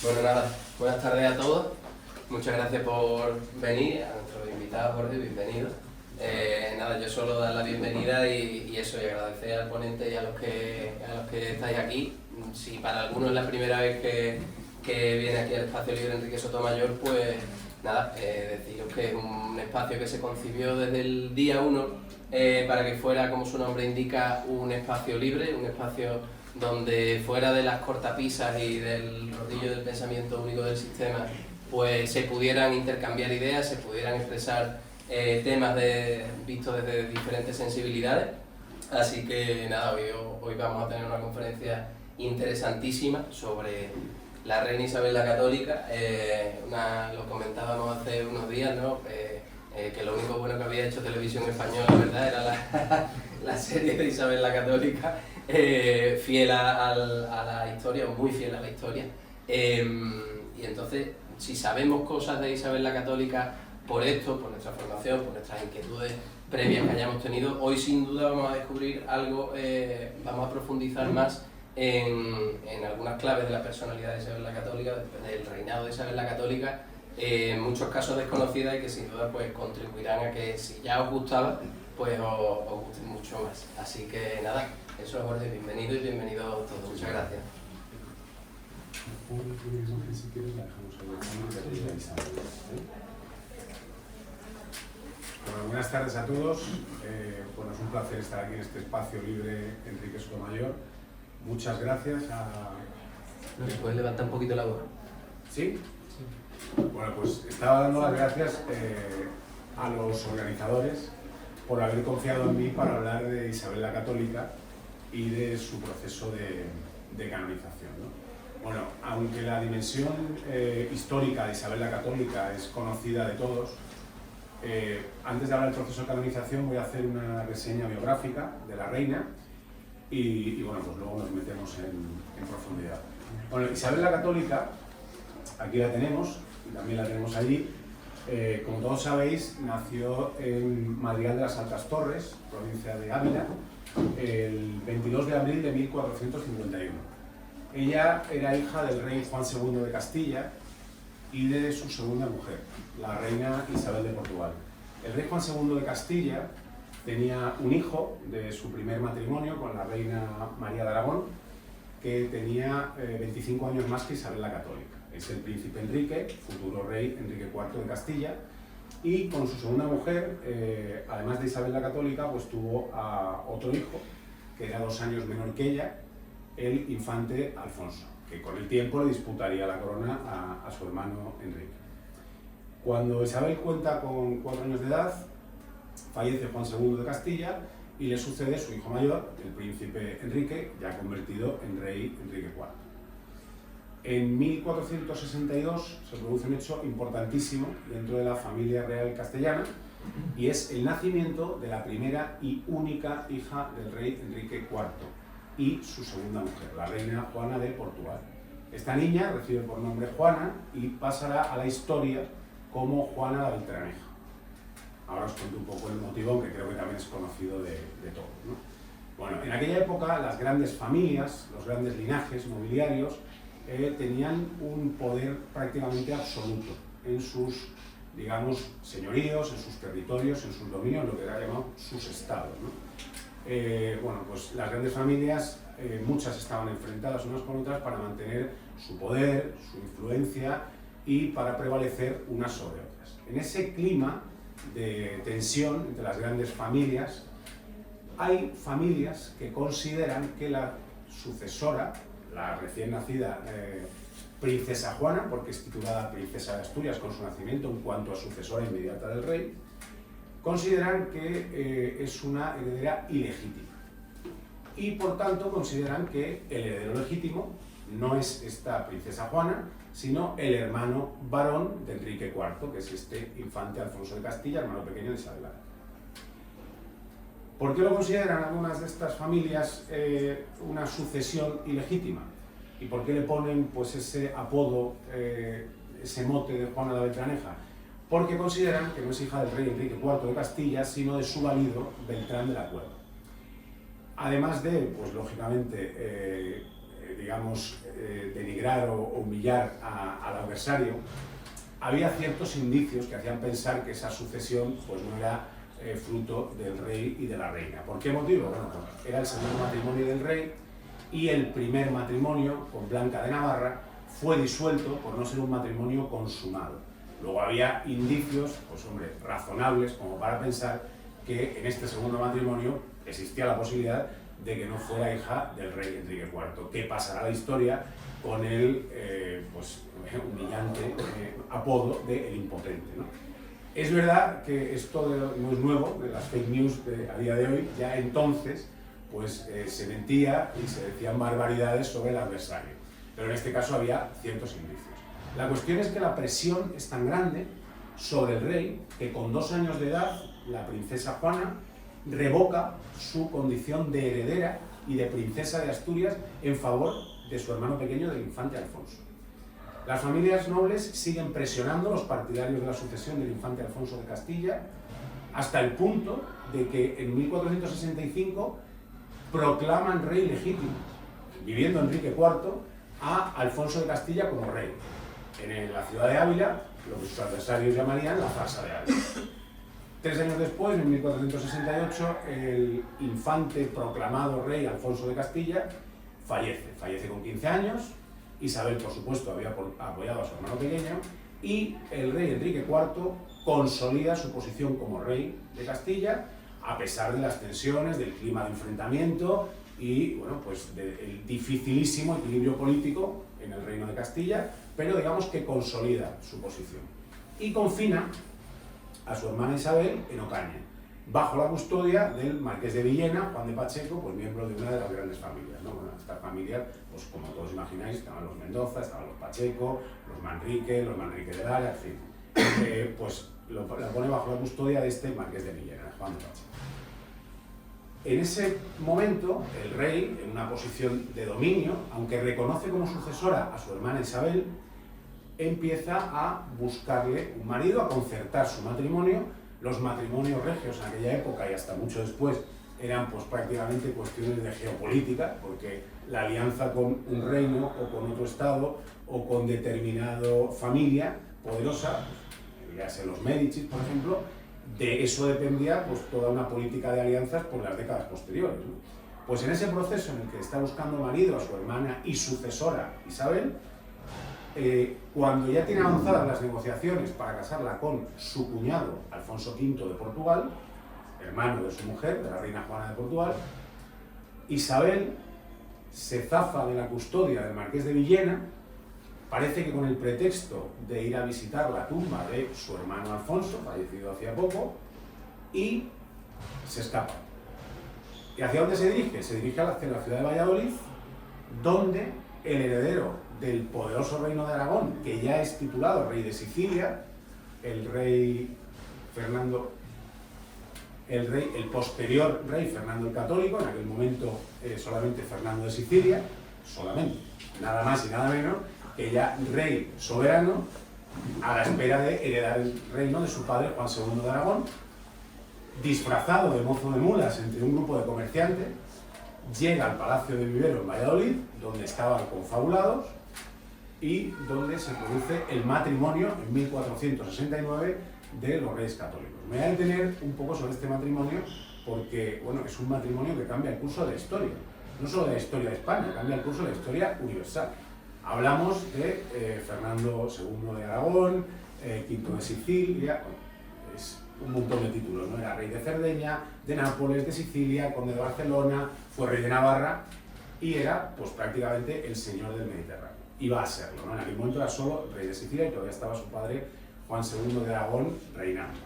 Bueno, nada, buenas tardes a todos. Muchas gracias por venir, a nuestros invitados, Jorge, bienvenido. Nada, yo solo dar la bienvenida y eso, y agradecer al ponente y a los que estáis aquí. Si para algunos es la primera vez que viene aquí al Espacio Libre Enrique Sotomayor, pues nada, deciros que es un espacio que se concibió desde el día 1 para que fuera, como su nombre indica, un espacio libre, un espacio donde fuera de las cortapisas y del rodillo del pensamiento único del sistema, pues se pudieran intercambiar ideas, se pudieran expresar temas vistos desde diferentes sensibilidades. Así que nada, hoy vamos a tener una conferencia interesantísima sobre la reina Isabel la Católica. Lo comentábamos hace unos días, ¿no? Que lo único bueno que había hecho Televisión Española, ¿verdad?, era la serie de Isabel la Católica, fiel a la historia, o muy fiel a la historia. Y entonces, si sabemos cosas de Isabel la Católica por esto, por nuestra formación, por nuestras inquietudes previas que hayamos tenido, hoy sin duda vamos a descubrir algo, vamos a profundizar más en algunas claves de la personalidad de Isabel la Católica, del reinado de Isabel la Católica, en muchos casos desconocidas y que sin duda pues contribuirán a que, si ya os gustaba, pues os guste mucho más. Así que nada, eso es, Jorge, bienvenido y bienvenidos todos. Muchas gracias. Bueno, buenas tardes a todos. Bueno, es un placer estar aquí en este espacio libre Enrique Sotomayor. Muchas gracias a... ¿No se puede levantar un poquito la voz? ¿Sí? Bueno, pues estaba dando las gracias a los organizadores por haber confiado en mí para hablar de Isabel la Católica y de su proceso de canonización, ¿no? Bueno, aunque la dimensión histórica de Isabel la Católica es conocida de todos, antes de hablar del proceso de canonización voy a hacer una reseña biográfica de la reina y bueno, pues luego nos metemos en profundidad. Bueno, Isabel la Católica, aquí la tenemos, y también la tenemos allí. Como todos sabéis, nació en Madrigal de las Altas Torres, provincia de Ávila, el 22 de abril de 1451. Ella era hija del rey Juan II de Castilla y de su segunda mujer, la reina Isabel de Portugal. El rey Juan II de Castilla tenía un hijo de su primer matrimonio con la reina María de Aragón, que tenía 25 años más que Isabel la Católica. Es el príncipe Enrique, futuro rey Enrique IV de Castilla, y con su segunda mujer, además de Isabel la Católica, pues tuvo a otro hijo, que era 2 años menor que ella, el infante Alfonso, que con el tiempo le disputaría la corona a su hermano Enrique. Cuando Isabel cuenta con 4 años de edad, fallece Juan II de Castilla y le sucede su hijo mayor, el príncipe Enrique, ya convertido en rey Enrique IV. En 1462 se produce un hecho importantísimo dentro de la familia real castellana y es el nacimiento de la primera y única hija del rey Enrique IV y su segunda mujer, la reina Juana de Portugal. Esta niña recibe por nombre Juana y pasará a la historia como Juana la Beltraneja. Ahora os cuento un poco el motivo, aunque creo que también es conocido de todos, ¿no? Bueno, en aquella época las grandes familias, los grandes linajes nobiliarios tenían un poder prácticamente absoluto en sus, digamos, señoríos, en sus territorios, en sus dominios, lo que era llamado sus estados, ¿no? Bueno, pues las grandes familias, muchas estaban enfrentadas unas con otras para mantener su poder, su influencia y para prevalecer unas sobre otras. En ese clima de tensión entre las grandes familias, hay familias que consideran que la sucesora, la recién nacida princesa Juana, porque es titulada princesa de Asturias con su nacimiento en cuanto a sucesora inmediata del rey, consideran que es una heredera ilegítima y por tanto consideran que el heredero legítimo no es esta princesa Juana, sino el hermano varón de Enrique IV, que es este infante Alfonso de Castilla, hermano pequeño de Isabel. ¿Por qué lo consideran algunas de estas familias una sucesión ilegítima? ¿Y por qué le ponen pues ese apodo, ese mote de Juana la Beltraneja? Porque consideran que no es hija del rey Enrique IV de Castilla, sino de su valido Beltrán de la Cueva. Además de, pues lógicamente, digamos, denigrar denigrar o humillar al adversario, había ciertos indicios que hacían pensar que esa sucesión pues, no era fruto del rey y de la reina. ¿Por qué motivo? Bueno, pues era el segundo matrimonio del rey y el primer matrimonio con Blanca de Navarra fue disuelto por no ser un matrimonio consumado. Luego había indicios, pues hombre, razonables como para pensar que en este segundo matrimonio existía la posibilidad de que no fuera hija del rey Enrique IV, que pasará la historia con el pues, humillante apodo de El Impotente, ¿no? Es verdad que esto no es nuevo, de las fake news a día de hoy, ya entonces pues, se mentía y se decían barbaridades sobre el adversario, pero en este caso había ciertos indicios. La cuestión es que la presión es tan grande sobre el rey que con 2 años de edad la princesa Juana revoca su condición de heredera y de princesa de Asturias en favor de su hermano pequeño, del infante Alfonso. Las familias nobles siguen presionando a los partidarios de la sucesión del infante Alfonso de Castilla hasta el punto de que en 1465 proclaman rey legítimo, viviendo Enrique IV, a Alfonso de Castilla como rey, en la ciudad de Ávila, lo que sus adversarios llamarían la farsa de Ávila. 3 años después, en 1468, el infante proclamado rey Alfonso de Castilla fallece con 15 años. Isabel, por supuesto, había apoyado a su hermano pequeño y el rey Enrique IV consolida su posición como rey de Castilla a pesar de las tensiones, del clima de enfrentamiento y bueno, pues del dificilísimo equilibrio político en el reino de Castilla, pero digamos que consolida su posición. Y confina a su hermana Isabel en Ocaña, bajo la custodia del marqués de Villena, Juan de Pacheco, pues miembro de una de las grandes familias, ¿no? Bueno, esta familia, pues como todos imagináis, estaban los Mendoza, estaban los Pacheco, los Manrique de Lara, en fin, pues la pone bajo la custodia de este marqués de Villena, Juan de Pacheco. En ese momento, el rey, en una posición de dominio, aunque reconoce como sucesora a su hermana Isabel, empieza a buscarle un marido, a concertar su matrimonio. Los matrimonios regios en aquella época y hasta mucho después eran pues prácticamente cuestiones de geopolítica, porque la alianza con un reino o con otro estado o con determinada familia poderosa, ya sea los Médicis, por ejemplo, de eso dependía pues toda una política de alianzas por las décadas posteriores, ¿no? Pues en ese proceso en el que está buscando marido a su hermana y sucesora Isabel, cuando ya tiene avanzadas las negociaciones para casarla con su cuñado Alfonso V de Portugal, hermano de su mujer, de la reina Juana de Portugal, Isabel se zafa de la custodia del marqués de Villena, parece que con el pretexto de ir a visitar la tumba de su hermano Alfonso, fallecido hacía poco, y se escapa. ¿Y hacia dónde se dirige? Se dirige hacia la ciudad de Valladolid, donde el heredero del poderoso reino de Aragón, que ya es titulado rey de Sicilia, el posterior rey Fernando el Católico, en aquel momento solamente Fernando de Sicilia, solamente, nada más y nada menos, que ya rey soberano, a la espera de heredar el reino de su padre Juan II de Aragón, disfrazado de mozo de mulas entre un grupo de comerciantes, llega al Palacio de Vivero en Valladolid, donde estaban confabulados y donde se produce el matrimonio en 1469 de los Reyes Católicos. Me voy a detener un poco sobre este matrimonio porque bueno, es un matrimonio que cambia el curso de la historia, no solo de la historia de España, cambia el curso de la historia universal. Hablamos de Fernando II de Aragón, V de Sicilia, es un montón de títulos, ¿no? Era rey de Cerdeña, de Nápoles, de Sicilia, conde de Barcelona, fue rey de Navarra y era pues prácticamente el señor del Mediterráneo. Iba a serlo, ¿no? En aquel momento era solo rey de Sicilia y todavía estaba su padre Juan II de Aragón reinando.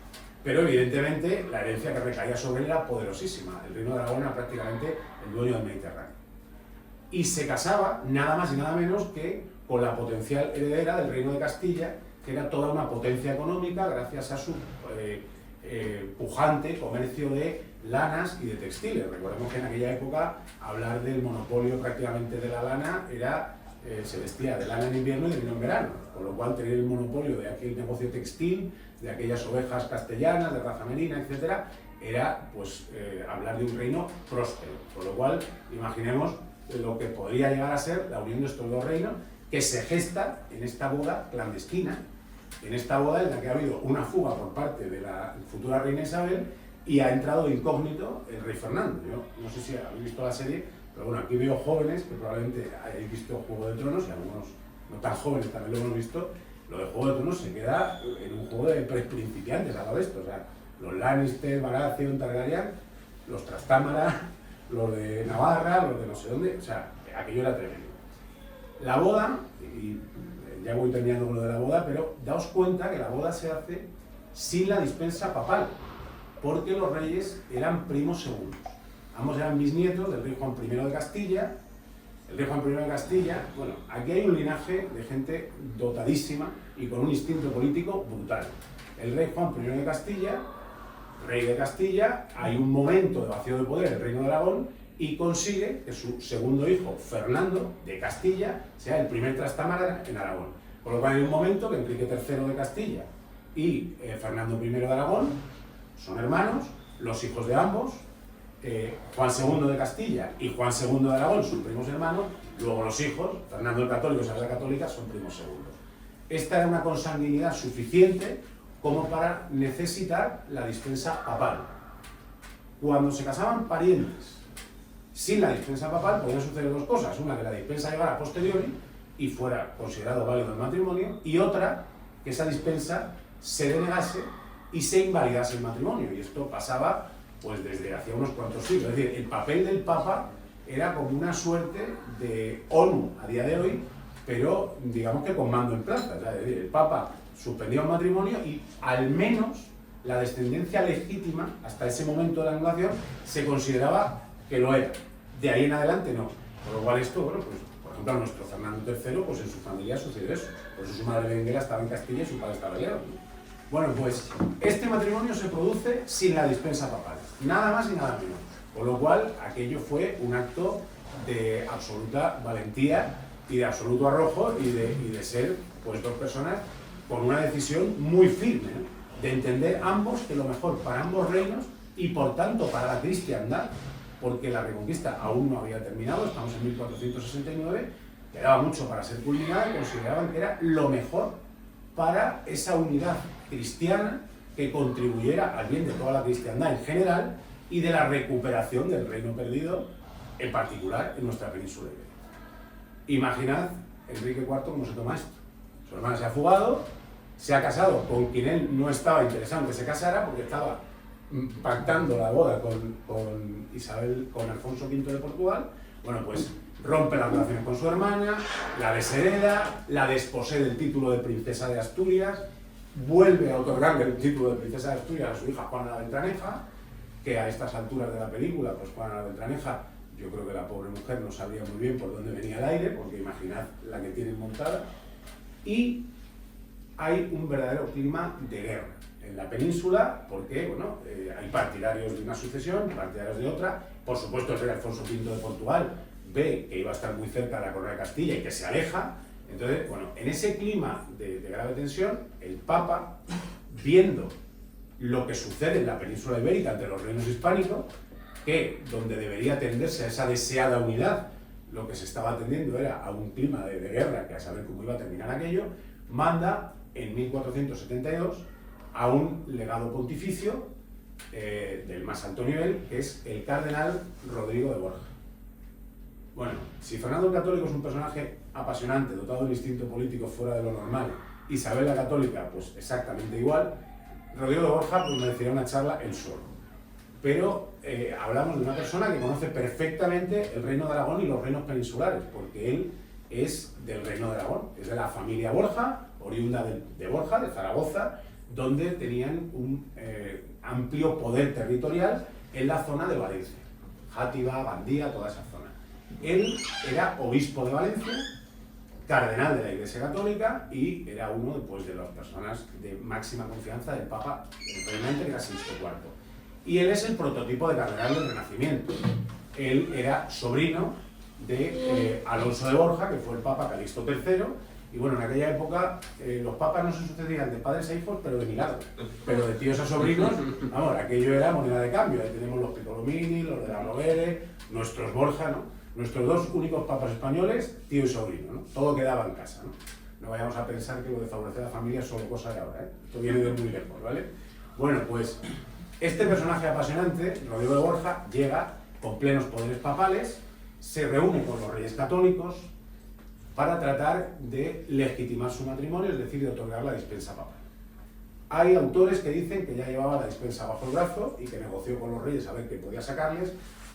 Pero evidentemente la herencia que recaía sobre él era poderosísima. El reino de Aragón era prácticamente el dueño del Mediterráneo. Y se casaba nada más y nada menos que con la potencial heredera del reino de Castilla, que era toda una potencia económica gracias a su pujante comercio de lanas y de textiles. Recordemos que en aquella época hablar del monopolio prácticamente de la lana era, se vestía de lana en invierno y de lino en verano, con lo cual tener el monopolio de aquel negocio textil, de aquellas ovejas castellanas, de raza merina, etc., era pues hablar de un reino próspero, con lo cual imaginemos lo que podría llegar a ser la unión de estos dos reinos, que se gesta en esta boda clandestina, en esta boda en la que ha habido una fuga por parte de la futura reina Isabel y ha entrado de incógnito el rey Fernando. Yo no sé si habéis visto la serie, pero bueno, aquí veo jóvenes que probablemente hayáis visto Juego de Tronos y algunos no tan jóvenes también lo hemos visto. Lo de Juego de Tronos se queda en un juego de principiantes a lo esto, o sea, los Lannister, Baratheon, Targaryen, los Trastámara, los de Navarra, los de no sé dónde, o sea, aquello era tremendo. La boda, y ya voy terminando con lo de la boda, pero daos cuenta que la boda se hace sin la dispensa papal, porque los reyes eran primos segundos. Ambos eran bisnietos del rey Juan I de Castilla. El rey Juan I de Castilla, bueno, aquí hay un linaje de gente dotadísima y con un instinto político brutal. El rey Juan I de Castilla, rey de Castilla, hay un momento de vacío de poder en el Reino de Aragón y consigue que su segundo hijo, Fernando de Castilla, sea el primer Trastámara en Aragón. Por lo cual hay un momento que Enrique III de Castilla y Fernando I de Aragón son hermanos, los hijos de ambos, Juan II de Castilla y Juan II de Aragón son primos hermanos, luego los hijos, Fernando el Católico y Isabel la Católica, son primos segundos. Esta era una consanguinidad suficiente como para necesitar la dispensa papal. Cuando se casaban parientes sin la dispensa papal, podían suceder dos cosas. Una, que la dispensa llegara a posteriori y fuera considerado válido el matrimonio, y otra, que esa dispensa se denegase y se invalidase el matrimonio. Y esto pasaba pues desde hacía unos cuantos siglos. Es decir, el papel del Papa era como una suerte de ONU a día de hoy, pero digamos que con mando en plaza. Es decir, el Papa suspendía un matrimonio y al menos la descendencia legítima, hasta ese momento de la anulación, se consideraba que lo era. De ahí en adelante no. Por lo cual esto, bueno, pues por ejemplo a nuestro Fernando III, pues en su familia sucedió eso. Por eso su madre Benguela estaba en Castilla y su padre estaba en León. Bueno, pues este matrimonio se produce sin la dispensa papal, nada más y nada menos. Por lo cual aquello fue un acto de absoluta valentía y de absoluto arrojo y de ser pues dos personas con una decisión muy firme, ¿no? De entender ambos que lo mejor para ambos reinos y por tanto para la cristiandad, porque la Reconquista aún no había terminado, estamos en 1469, quedaba mucho para ser culminada y consideraban que era lo mejor para esa unidad cristiana que contribuyera al bien de toda la cristiandad en general y de la recuperación del reino perdido, en particular en nuestra península ibérica. Imaginad Enrique IV cómo se toma esto. Su hermana se ha fugado, se ha casado con quien él no estaba interesado en que se casara porque estaba pactando la boda con Isabel, con Alfonso V de Portugal. Bueno, pues rompe las relaciones con su hermana, la deshereda, la desposee del título de princesa de Asturias, vuelve a otorgarle el título de princesa de Asturias a su hija Juana la Beltraneja, que a estas alturas de la película, pues Juana la Beltraneja, yo creo que la pobre mujer no sabía muy bien por dónde venía el aire, porque imaginad la que tienen montada, y hay un verdadero clima de guerra en la península, porque bueno, hay partidarios de una sucesión, partidarios de otra. Por supuesto el rey Alfonso V de Portugal ve que iba a estar muy cerca de la corona de Castilla y que se aleja. Entonces, bueno, en ese clima de grave tensión, el Papa, viendo lo que sucede en la península ibérica entre los reinos hispánicos, que donde debería tenderse a esa deseada unidad, lo que se estaba atendiendo era a un clima de guerra, que a saber cómo iba a terminar aquello, manda en 1472 a un legado pontificio del más alto nivel, que es el cardenal Rodrigo de Borja. Bueno, si Fernando el Católico es un personaje apasionante, dotado de un instinto político fuera de lo normal, Isabel la Católica, pues exactamente igual, Rodrigo de Borja pues merecería una charla él solo. Pero hablamos de una persona que conoce perfectamente el Reino de Aragón y los reinos peninsulares, porque él es del Reino de Aragón, es de la familia Borja, oriunda de Borja, de Zaragoza, donde tenían un amplio poder territorial en la zona de Valencia, Játiva, Gandía, toda esa zona. Él era obispo de Valencia, cardenal de la Iglesia Católica y era uno pues, de las personas de máxima confianza del Papa, reinante, que era Sixto IV. Y él es el prototipo de cardenal del Renacimiento. Él era sobrino de Alonso de Borja, que fue el Papa Calixto III, y bueno, en aquella época los papas no se sucedían de padres a hijos, pero de milagro. Pero de tíos a sobrinos, vamos, aquello era moneda de cambio. Ahí tenemos los Piccolomini, los de la Rovere, nuestros Borja, ¿no? Nuestros dos únicos papas españoles, tío y sobrino, ¿no? Todo quedaba en casa, ¿no? No vayamos a pensar que lo de favorecer a la familia es solo cosa de ahora, ¿eh? Esto viene de muy lejos, ¿vale? Bueno, pues este personaje apasionante, Rodrigo de Borja, llega con plenos poderes papales, se reúne con los reyes católicos para tratar de legitimar su matrimonio, es decir, de otorgar la dispensa papal. Hay autores que dicen que ya llevaba la dispensa bajo el brazo y que negoció con los reyes a ver qué podía sacarles.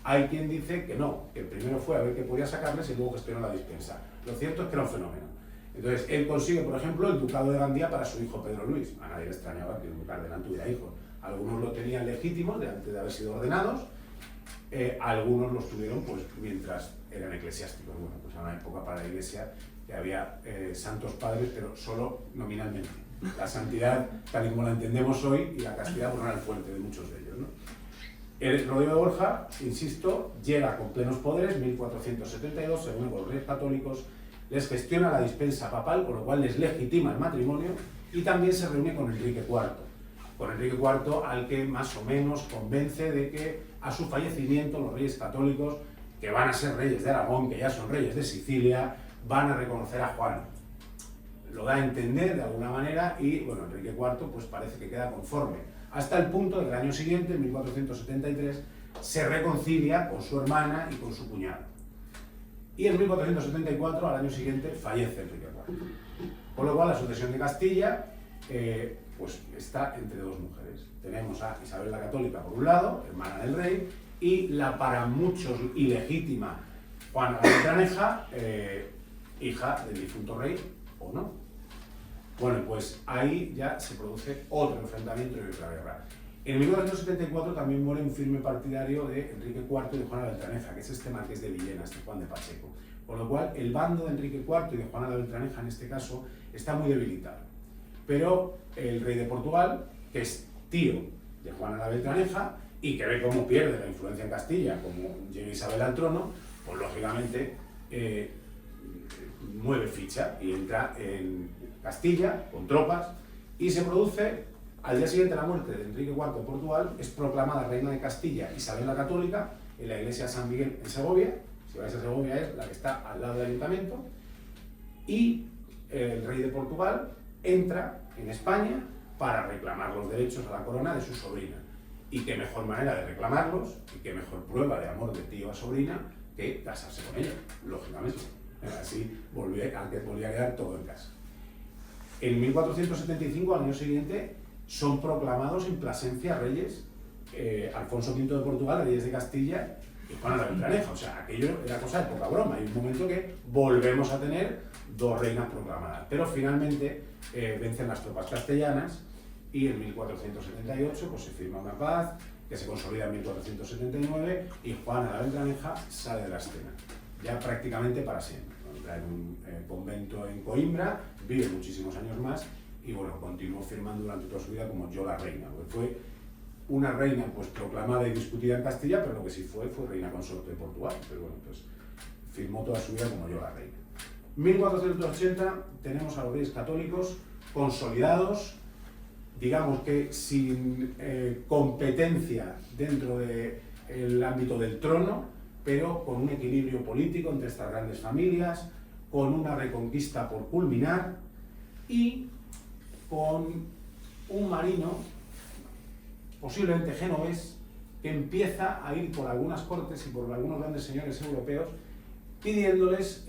Hay quien dice que no, que primero fue a ver qué podía sacarles y luego gestionó la dispensa. Lo cierto es que era un fenómeno. Entonces, él consigue, por ejemplo, el ducado de Gandía para su hijo Pedro Luis. A nadie le extrañaba que un cardenal tuviera hijos. Algunos lo tenían legítimos antes de haber sido ordenados, algunos los tuvieron pues, mientras eran eclesiásticos. Bueno, pues era una época para la Iglesia que había santos padres, pero solo nominalmente. La santidad, tal y como la entendemos hoy, y la castidad pues, no era el fuerte de muchos de ellos, ¿no? El Rodrigo de Borja, insisto, llega con plenos poderes, 1472, según los reyes católicos, les gestiona la dispensa papal, con lo cual les legitima el matrimonio, y también se reúne con Enrique IV. Con Enrique IV, al que más o menos convence de que a su fallecimiento los reyes católicos, que van a ser reyes de Aragón, que ya son reyes de Sicilia, van a reconocer a Juan. Lo da a entender de alguna manera y, bueno, Enrique IV pues parece que queda conforme. Hasta el punto de que el año siguiente, en 1473, se reconcilia con su hermana y con su cuñado. Y en 1474, al año siguiente, fallece Enrique IV. Con lo cual, la sucesión de Castilla pues está entre dos mujeres. Tenemos a Isabel la Católica, por un lado, hermana del rey, y la para muchos ilegítima Juana la Beltraneja, hija del difunto rey, o no. Bueno, pues ahí ya se produce otro enfrentamiento y otra guerra. En 1474 también muere un firme partidario de Enrique IV y de Juana la Beltraneja, que es este marqués de Villena, este Juan de Pacheco. Con lo cual, el bando de Enrique IV y de Juana la Beltraneja, en este caso, está muy debilitado. Pero el rey de Portugal, que es tío de Juana la Beltraneja, y que ve cómo pierde la influencia en Castilla, como llega Isabel al trono, pues lógicamente mueve ficha y entra en Castilla con tropas y se produce, al día siguiente de la muerte de Enrique IV de Portugal, es proclamada reina de Castilla Isabel la Católica en la iglesia de San Miguel en Segovia. Si vais a Segovia es la que está al lado del ayuntamiento, y el rey de Portugal entra en España para reclamar los derechos a la corona de su sobrina. Y qué mejor manera de reclamarlos y qué mejor prueba de amor de tío a sobrina que casarse con ella, lógicamente. Así volvía a quedar todo en casa. En 1475, al año siguiente, son proclamados en Plasencia reyes Alfonso V de Portugal, reyes de Castilla y Juana la Beltraneja. O sea, aquello era cosa de poca broma. Hay un momento que volvemos a tener dos reinas proclamadas. Pero finalmente vencen las tropas castellanas y en 1478 pues, se firma una paz que se consolida en 1479 y Juana la Beltraneja sale de la escena, ya prácticamente para siempre. Entra en un convento en Coimbra, vive muchísimos años más y bueno, continuó firmando durante toda su vida como yo la reina. Fue una reina pues proclamada y discutida en Castilla, pero lo que sí fue reina consorte de Portugal. Pero bueno, pues firmó toda su vida como yo la reina. 1480 tenemos a los reyes católicos consolidados, digamos que sin competencia dentro del ámbito del trono, pero con un equilibrio político entre estas grandes familias, con una reconquista por culminar y con un marino, posiblemente genovés, que empieza a ir por algunas cortes y por algunos grandes señores europeos pidiéndoles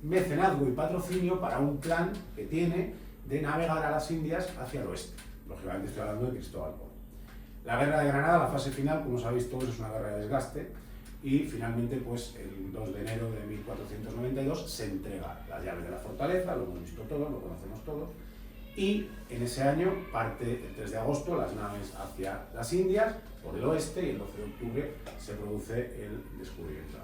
mecenazgo y patrocinio para un plan que tiene de navegar a las Indias hacia el oeste. Lógicamente estoy hablando de Cristóbal Colón. La guerra de Granada, la fase final, como sabéis todos, es una guerra de desgaste y finalmente pues, el 2 de enero de 1492 se entrega las llaves de la fortaleza, lo hemos visto todos, lo conocemos todos, y en ese año parte el 3 de agosto las naves hacia las Indias por el oeste y el 12 de octubre se produce el descubrimiento.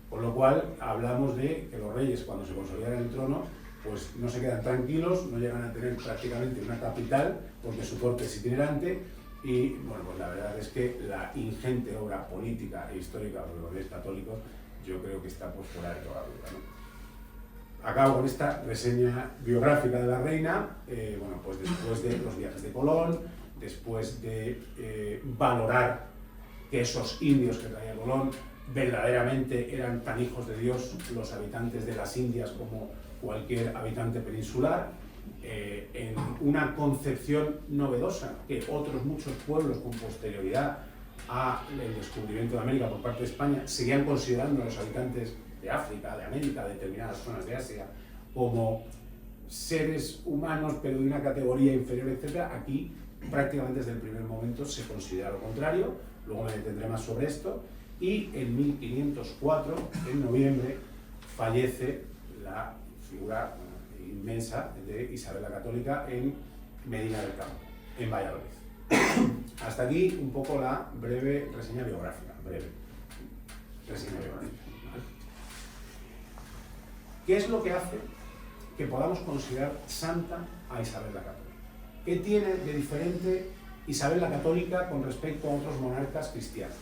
Con lo cual hablamos de que los reyes cuando se consolidan en el trono pues no se quedan tranquilos, no llegan a tener prácticamente una capital porque su corte es itinerante y bueno, pues la verdad es que la ingente obra política e histórica de los reyes católicos yo creo que está pues fuera de toda duda, ¿no? Acabo con esta reseña biográfica de la reina, bueno, pues después de los viajes de Colón, después de valorar que esos indios que traía Colón verdaderamente eran tan hijos de Dios los habitantes de las Indias como cualquier habitante peninsular, en una concepción novedosa que otros muchos pueblos con posterioridad al descubrimiento de América por parte de España seguían considerando a los habitantes de África, de América, de determinadas zonas de Asia, como seres humanos pero de una categoría inferior, etc. Aquí prácticamente desde el primer momento se considera lo contrario. Luego me detendré más sobre esto. Y en 1504, en noviembre, fallece la figura inmensa de Isabel la Católica en Medina del Campo, en Valladolid. Hasta aquí un poco la breve reseña biográfica. ¿Qué es lo que hace que podamos considerar santa a Isabel la Católica? ¿Qué tiene de diferente Isabel la Católica con respecto a otros monarcas cristianos?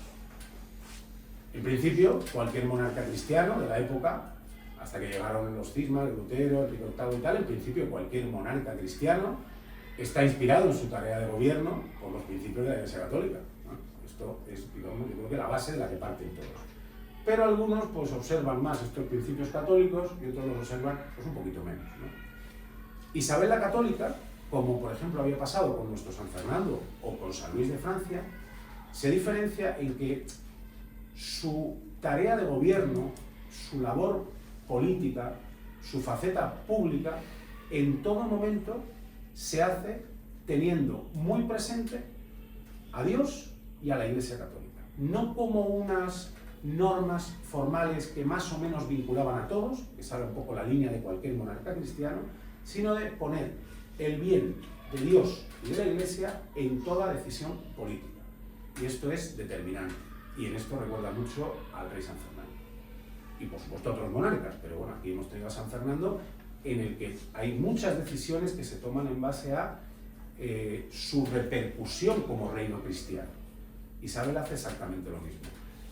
En principio, cualquier monarca cristiano de la época, hasta que llegaron los cismas, Lutero, Enrique VIII y tal, en principio cualquier monarca cristiano está inspirado en su tarea de gobierno por los principios de la Iglesia Católica. Esto es, digamos, yo creo que la base de la que parten todos. Pero algunos pues observan más estos principios católicos y otros los observan pues un poquito menos, ¿no? Isabel la Católica, como por ejemplo había pasado con nuestro San Fernando o con San Luis de Francia, se diferencia en que su tarea de gobierno, su labor política, su faceta pública, en todo momento se hace teniendo muy presente a Dios y a la Iglesia Católica. No como unas normas formales que más o menos vinculaban a todos, que sale un poco la línea de cualquier monarca cristiano, sino de poner el bien de Dios y de la Iglesia en toda decisión política. Y esto es determinante. Y en esto recuerda mucho al rey San Fernando. Y por supuesto a otros monarcas, pero bueno, aquí hemos tenido a San Fernando, en el que hay muchas decisiones que se toman en base a su repercusión como reino cristiano. Isabel hace exactamente lo mismo.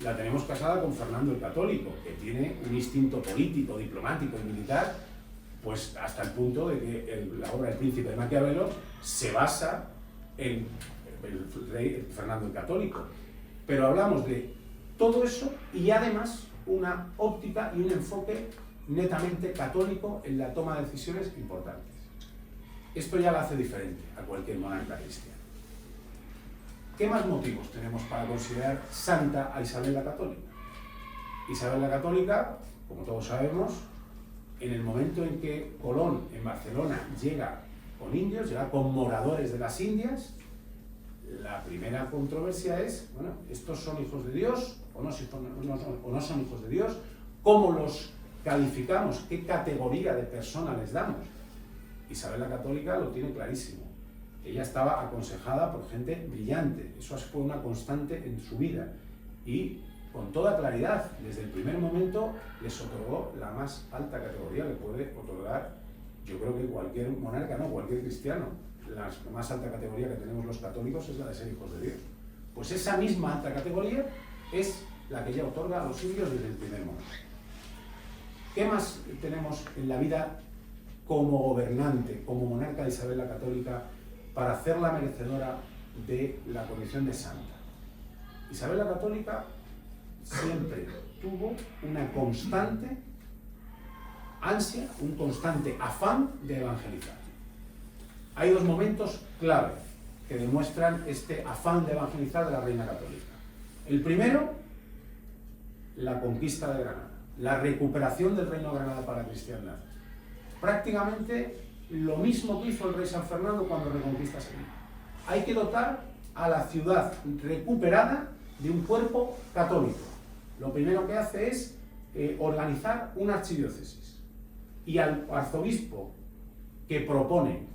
La tenemos casada con Fernando el Católico, que tiene un instinto político, diplomático y militar, pues hasta el punto de que la obra El Príncipe de Maquiavelo se basa en el rey Fernando el Católico. Pero hablamos de todo eso y además una óptica y un enfoque netamente católico en la toma de decisiones importantes. Esto ya la hace diferente a cualquier monarca cristiano. ¿Qué más motivos tenemos para considerar santa a Isabel la Católica? Isabel la Católica, como todos sabemos, en el momento en que Colón en Barcelona llega con indios, llega con moradores de las Indias, la primera controversia es, bueno, ¿estos son hijos de Dios o no son hijos de Dios? ¿Cómo los calificamos? ¿Qué categoría de persona les damos? Isabel la Católica lo tiene clarísimo. Ella estaba aconsejada por gente brillante, eso fue una constante en su vida. Y con toda claridad, desde el primer momento les otorgó la más alta categoría que puede otorgar, yo creo que cualquier monarca, no, cualquier cristiano. La más alta categoría que tenemos los católicos es la de ser hijos de Dios. Pues esa misma alta categoría es la que ella otorga a los indios desde el primer momento. ¿Qué más tenemos en la vida como gobernante, como monarca de Isabel la Católica, para hacerla merecedora de la condición de santa? Isabel la Católica siempre tuvo una constante ansia, un constante afán de evangelizar. Hay dos momentos clave que demuestran este afán de evangelizar de la reina católica. El primero, la conquista de Granada, la recuperación del reino de Granada para la cristiandad. Prácticamente lo mismo que hizo el rey San Fernando cuando reconquista Sevilla. Hay que dotar a la ciudad recuperada de un cuerpo católico. Lo primero que hace es organizar una archidiócesis. Y al arzobispo que propone,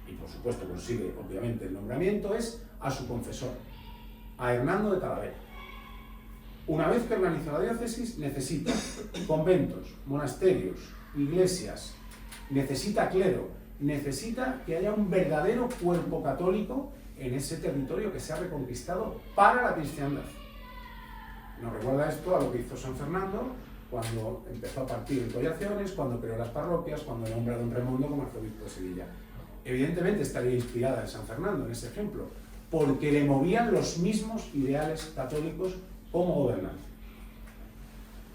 y por supuesto consigue obviamente el nombramiento, es a su confesor, a Hernando de Talavera. Una vez que organiza la diócesis, necesita conventos, monasterios, iglesias, necesita clero, necesita que haya un verdadero cuerpo católico en ese territorio que se ha reconquistado para la cristiandad. Nos recuerda esto a lo que hizo San Fernando cuando empezó a partir en collaciones, cuando creó las parroquias, cuando nombra a don Raimundo como arzobispo de Sevilla. Evidentemente estaría inspirada en San Fernando, en ese ejemplo, porque le movían los mismos ideales católicos como gobernante.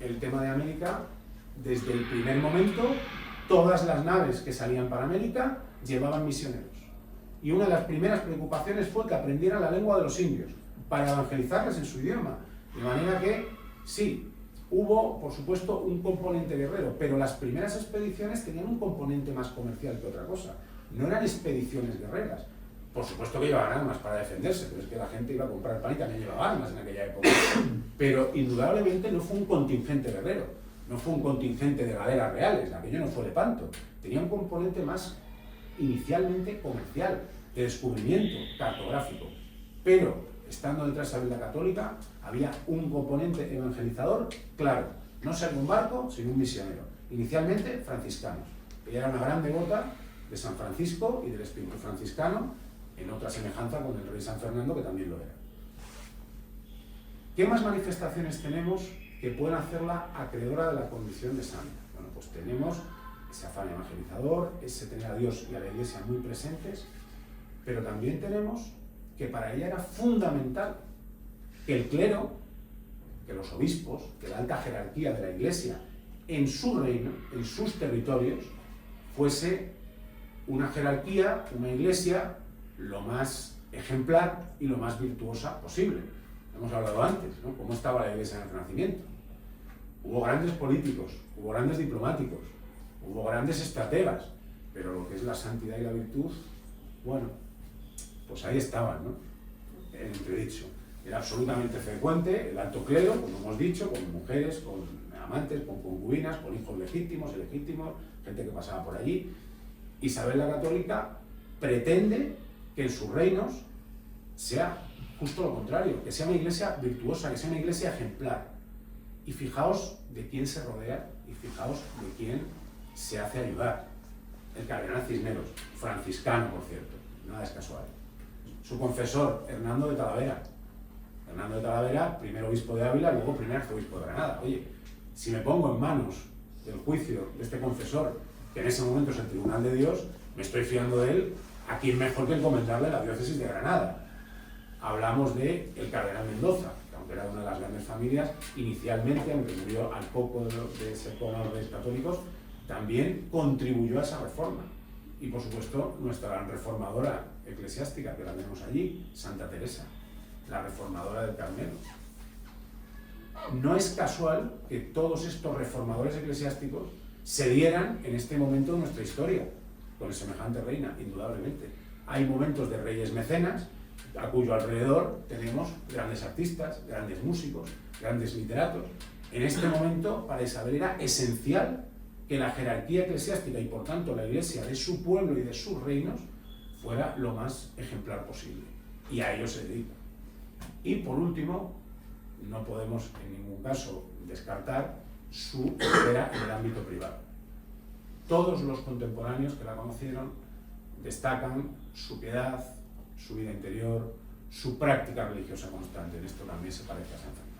el tema de América, desde el primer momento, todas las naves que salían para América llevaban misioneros. Y una de las primeras preocupaciones fue que aprendieran la lengua de los indios, para evangelizarles en su idioma. De manera que, sí, hubo, por supuesto, un componente guerrero, pero las primeras expediciones tenían un componente más comercial que otra cosa. No eran expediciones guerreras. Por supuesto que llevaban armas para defenderse, pero es que la gente iba a comprar pan y también llevaba armas en aquella época. Pero indudablemente no fue un contingente guerrero, no fue un contingente de galeras reales, aquello no fue Lepanto. Tenía un componente más inicialmente comercial, de descubrimiento cartográfico. Pero, estando detrás de Isabel la Católica, había un componente evangelizador claro. No ser un barco, sino un misionero. Inicialmente, franciscanos. Ella era una gran devota de San Francisco y del espíritu franciscano, en otra semejanza con el rey San Fernando, que también lo era. ¿Qué más manifestaciones tenemos que pueden hacerla acreedora de la condición de santa? Bueno, pues tenemos ese afán evangelizador, ese tener a Dios y a la Iglesia muy presentes, pero también tenemos que para ella era fundamental que el clero, que los obispos, que la alta jerarquía de la Iglesia en su reino, en sus territorios, fuese una jerarquía, una Iglesia lo más ejemplar y lo más virtuosa posible. Hemos hablado antes, ¿no? Cómo estaba la Iglesia en el Renacimiento. Hubo grandes políticos, hubo grandes diplomáticos, hubo grandes estrategas, pero lo que es la santidad y la virtud, bueno, pues ahí estaban, ¿no? En entredicho. Era absolutamente frecuente el alto clero, como hemos dicho, con mujeres, con amantes, con concubinas, con hijos legítimos, ilegítimos, gente que pasaba por allí. Isabel la Católica pretende que en sus reinos sea justo lo contrario, que sea una iglesia virtuosa, que sea una iglesia ejemplar. Y fijaos de quién se rodea y fijaos de quién se hace ayudar. El cardenal Cisneros, franciscano, por cierto, nada es casual. Su confesor, Hernando de Talavera. Hernando de Talavera, primer obispo de Ávila, luego primer arzobispo de Granada. Oye, si me pongo en manos del juicio de este confesor, que en ese momento es el Tribunal de Dios, me estoy fiando de él, ¿a quién mejor que encomendarle la diócesis de Granada? Hablamos de el cardenal Mendoza, que aunque era una de las grandes familias, inicialmente, aunque murió al poco de ser coronado de Reyes Católicos, también contribuyó a esa reforma. Y por supuesto, nuestra gran reformadora eclesiástica, que la tenemos allí, Santa Teresa, la reformadora del Carmelo. No es casual que todos estos reformadores eclesiásticos se dieran en este momento de nuestra historia, con semejante reina, indudablemente. Hay momentos de reyes mecenas, a cuyo alrededor tenemos grandes artistas, grandes músicos, grandes literatos. En este momento, para Isabel era esencial que la jerarquía eclesiástica y por tanto la Iglesia de su pueblo y de sus reinos fuera lo más ejemplar posible. Y a ello se dedica. Y por último, no podemos en ningún caso descartar su carrera en el ámbito privado. Todos los contemporáneos que la conocieron destacan su piedad, su vida interior, su práctica religiosa constante. En esto también se parece a San Fernando.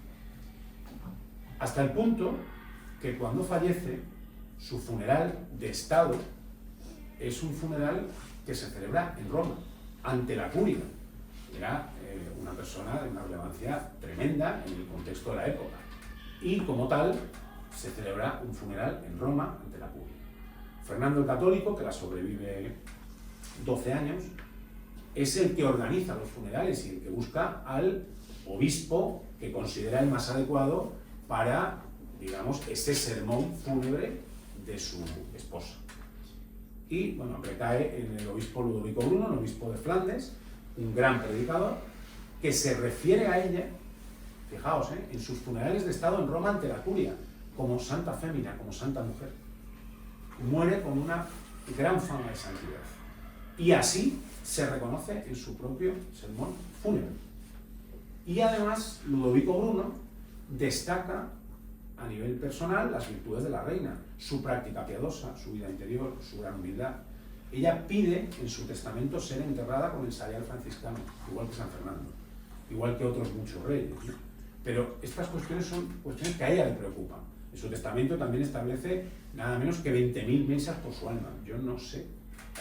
Hasta el punto que cuando fallece, su funeral de Estado es un funeral que se celebra en Roma, ante la curia. Era una persona de una relevancia tremenda en el contexto de la época. Y como tal, se celebra un funeral en Roma, ante la curia. Fernando el Católico, que la sobrevive 12 años, es el que organiza los funerales y el que busca al obispo que considera el más adecuado para, digamos, ese sermón fúnebre de su esposa. Y, bueno, recae en el obispo Ludovico Bruno, el obispo de Flandes, un gran predicador, que se refiere a ella, fijaos, en sus funerales de Estado en Roma ante la curia, como santa fémina, como santa mujer. Muere con una gran fama de santidad. Y así se reconoce en su propio sermón fúnebre. Y además, Ludovico Bruno destaca a nivel personal las virtudes de la reina, su práctica piadosa, su vida interior, su gran humildad. Ella pide en su testamento ser enterrada con el sayal franciscano, igual que San Fernando, igual que otros muchos reyes, ¿no? Pero estas cuestiones son cuestiones que a ella le preocupan. En su testamento también establece nada menos que 20.000 misas por su alma. Yo no sé,